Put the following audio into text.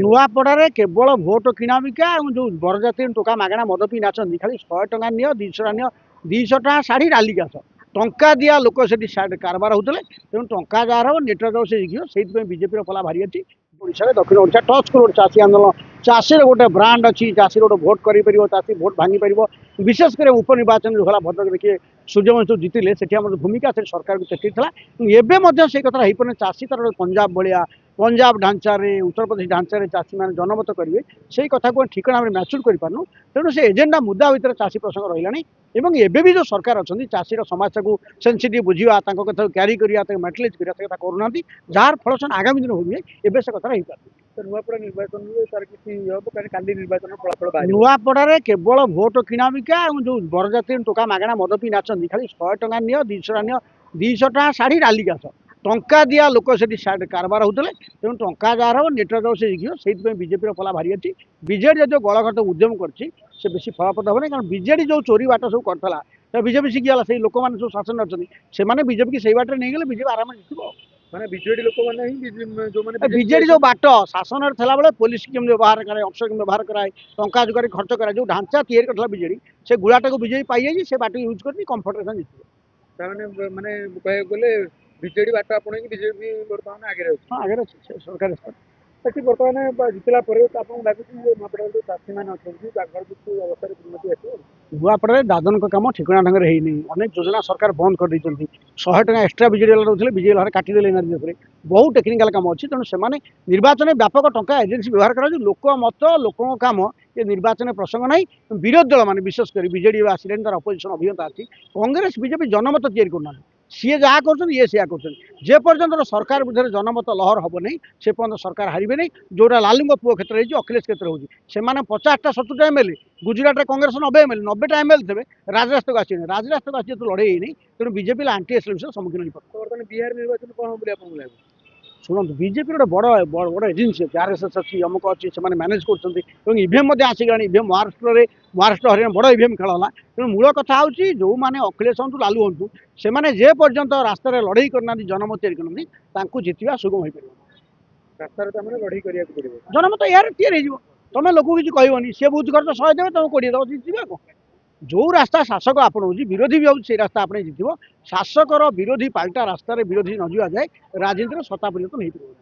नुआपड़े केवल भोट किणा बिका जो बरजात्री टोका मागणा मद पी नाचती खाली 100 टଙ୍କା नियो 200 नियो 200 टଙ୍କା शाढ़ी डाली आस टंका दिया लोक से कारबार होते तेणु टंका जार हम नेटवर्क से जियो से बीजेपी फला भारी अच्छी ओडिशा दक्षिण ओडिशा टच कर चाषी आंदोलन चाषी गोटे ब्रांड अच्छी चाषी गोटे भोट कर चाषी भोट भांगी पार विशेषकर उपनिर्वाचन जो है भद्रक देखिए सूर्यवंश जीतिले से भूमिका से सरकार को चेता एवं से कथा हो पारे चाषी तार पंजाब भाया पंजाब ढांचारे उत्तर प्रदेश ढांचारे चाषी मैंने जनमत करेंगे से कथा को ठीक भाव में मैच्योर करूँ तेणु से एजेंडा मुद्दा भितर चाषी प्रसंग रहा एवं भी जो सरकार अच्छा चाषी समस्या को सेनसीटिव बुझा कथा क्यारी करा मैटलाइज करा करूना जार फल से आगामी दिन हुए एवं से कथा हो पारे नुआपड़ा निर्वाचन निर्वाचन फलाफल नुआपड़े केवल भोट किणा बिका जो बरजात्री टोका मागणा मद पी नाचती खाली 100 टଙ୍କା नियो 200 नियो 200 टଙ୍କା शाढ़ी डाली आस टंका दिया लोक से कारबार होते तेणु टंका जार हम नेटवर्क से जियो से बीजेपी फला भारी अच्छी बीजेडी जो गलघट उद्यम कर बेसी फलप्रद हे कारण बीजेडी जो चोरी बाट सब करता बीजेपी शिखिगला से लोक मैंने सब शासन अच्छे बीजेपी की सही बाटे नहीं गले बीजेपी आराम जितब माने बीजेडी लोक माने जो माने बीजेडी जो बाट शासन था बेले पुलिस केम व्यवहार कराए अफसर केम व्यवहार कराए टंका जुगार खर्च कराए जो ढांचा तैयारी करता बीजेडी से गुड़ाटा को बीजेपी पाई से बाट यूज कर कंफर्टेसन जितब माने कह गले बीजेडी बाट आपण बीजेपी बर्तमान आगे हाँ आगे अच्छे सरकार अच्छी बर्तमान जितला लगे चाषी मैंने अवस्था उन्नति आसो नुआपड़े दादन कम ठिकना ढंग से होनी अनेक योजना सरकार बंद कर 100 टଙ୍କା एक्सट्रा बीजेडी वाला रोते बीजेडी वाला काटिदे बहुत टेक्निकाल काम अच्छी तेणु से निर्वाचन व्यापक टंका एजेन्सी व्यवहार कर लोक मत लोक काम ये निर्वाचन प्रसंग ना विरोधी दल मैंने विशेषकर बीजेडी आसिले तार अपोजिशन अभियंता अच्छी कांग्रेस बीजेपी जनमत तैयारी करना सी जहाँ कर पर्यटन सरकार विरुद्ध जनमत लहर हम नहीं से पर्यटन सरकार हारे नहीं जोटा लालू पुओ क्षेत्र हो अखिलेश क्षेत्र हो 50टा 70टा एमएलए गुजरात में कांग्रेस 90टा एमएलए थे राजरास्ता को आसी राजरास्ता को आसी तो लड़े नहीं तेणु बीजेपी आंटी एसएलसी सम्मुखीन बर्तमान बिहार निर्वाचन कौन बोले शुणु बीजेपी गोटे बड़ बड़ एजेन्सी अच्छी आरएसएस अच्छी अमुक अच्छी से मैनेज कर इवीएम आसिगला इवीएम महाराष्ट्र हरियाणा बड़ इवीएम खेल है तेणु मूल कथा हूँ जो मैंने अखिलेश हूँ लालू हूँ से जे पर्यंत रास्तार लड़ई करना जनमत तैयारी करना जितवा सुगम हो पार रास्तार लड़ई करा जनमत यार तैयारी हो तुम लोक किसी कहबनी सी बुझ कर 100 देवे तुम 20 दब जितवा कौन जो रास्ता शासक आपणाऊँ विरोधी भी से रास्ता आपणे जितब शासकर विरोधी पाल्टा रास्तार विरोधी न जाए राजनीतिर सत्ता परिवर्तन हो पार